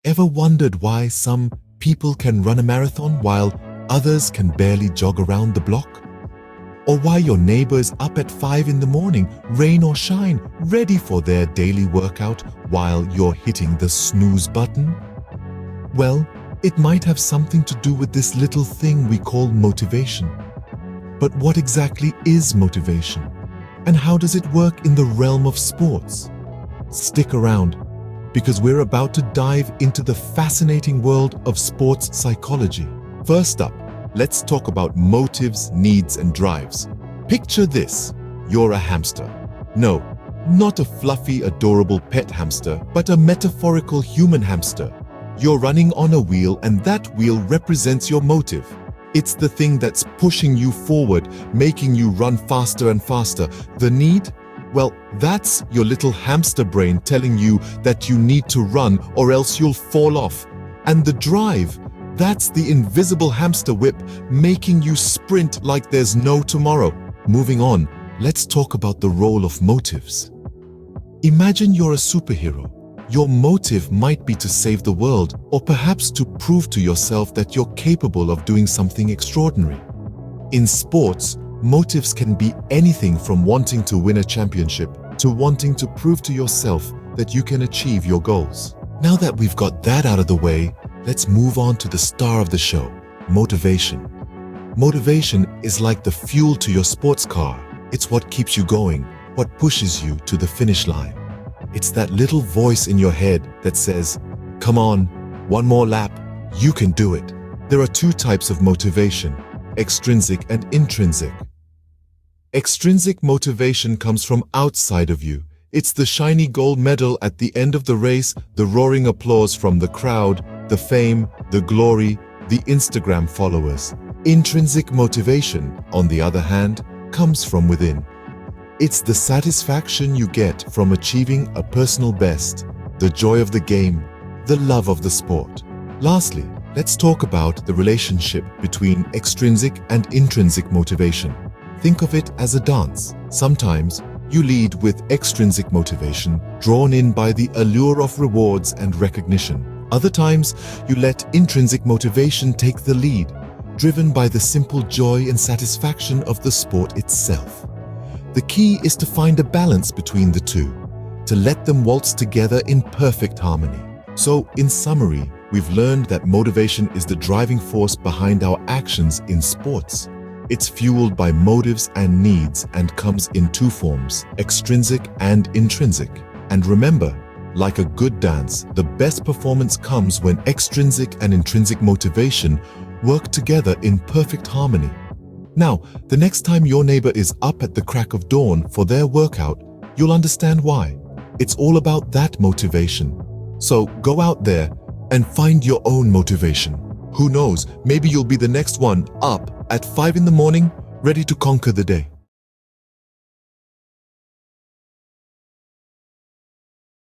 Ever wondered why some people can run a marathon while others can barely jog around the block? Or why your neighbor is up at 5 in the morning, rain or shine, ready for their daily workout while you're hitting the snooze button? Well, it might have something to do with this little thing we call motivation. But what exactly is motivation? And how does it work in the realm of sports? Stick around, because we're about to dive into the fascinating world of sports psychology. First up, let's talk about motives, needs, and drives. Picture this: you're a hamster. No, not a fluffy, adorable pet hamster, but a metaphorical human hamster. You're running on a wheel, and that wheel represents your motive. It's the thing that's pushing you forward, making you run faster and faster. The need? Well, that's your little hamster brain telling you that you need to run or else you'll fall off. And the drive? That's the invisible hamster whip making you sprint like there's no tomorrow. Moving on, let's talk about the role of motives. Imagine you're a superhero. Your motive might be to save the world, or perhaps to prove to yourself that you're capable of doing something extraordinary. In sports, motives can be anything from wanting to win a championship to wanting to prove to yourself that you can achieve your goals. Now that we've got that out of the way, let's move on to the star of the show, motivation. Motivation is like the fuel to your sports car. It's what keeps you going, what pushes you to the finish line. It's that little voice in your head that says, "Come on, one more lap, you can do it." There are two types of motivation, extrinsic and intrinsic. Extrinsic motivation comes from outside of you. It's the shiny gold medal at the end of the race, the roaring applause from the crowd, the fame, the glory, the Instagram followers. Intrinsic motivation, on the other hand, comes from within. It's the satisfaction you get from achieving a personal best, the joy of the game, the love of the sport. Lastly, let's talk about the relationship between extrinsic and intrinsic motivation. Think of it as a dance. Sometimes you lead with extrinsic motivation, drawn in by the allure of rewards and recognition. Other times, you let intrinsic motivation take the lead, driven by the simple joy and satisfaction of the sport itself. The key is to find a balance between the two, to let them waltz together in perfect harmony. So, in summary, we've learned that motivation is the driving force behind our actions in sports. It's fueled by motives and needs and comes in two forms, extrinsic and intrinsic. And remember, like a good dance, the best performance comes when extrinsic and intrinsic motivation work together in perfect harmony. Now, the next time your neighbor is up at the crack of dawn for their workout, you'll understand why. It's all about that motivation. So go out there and find your own motivation. Who knows, maybe you'll be the next one up at 5 in the morning, ready to conquer the day.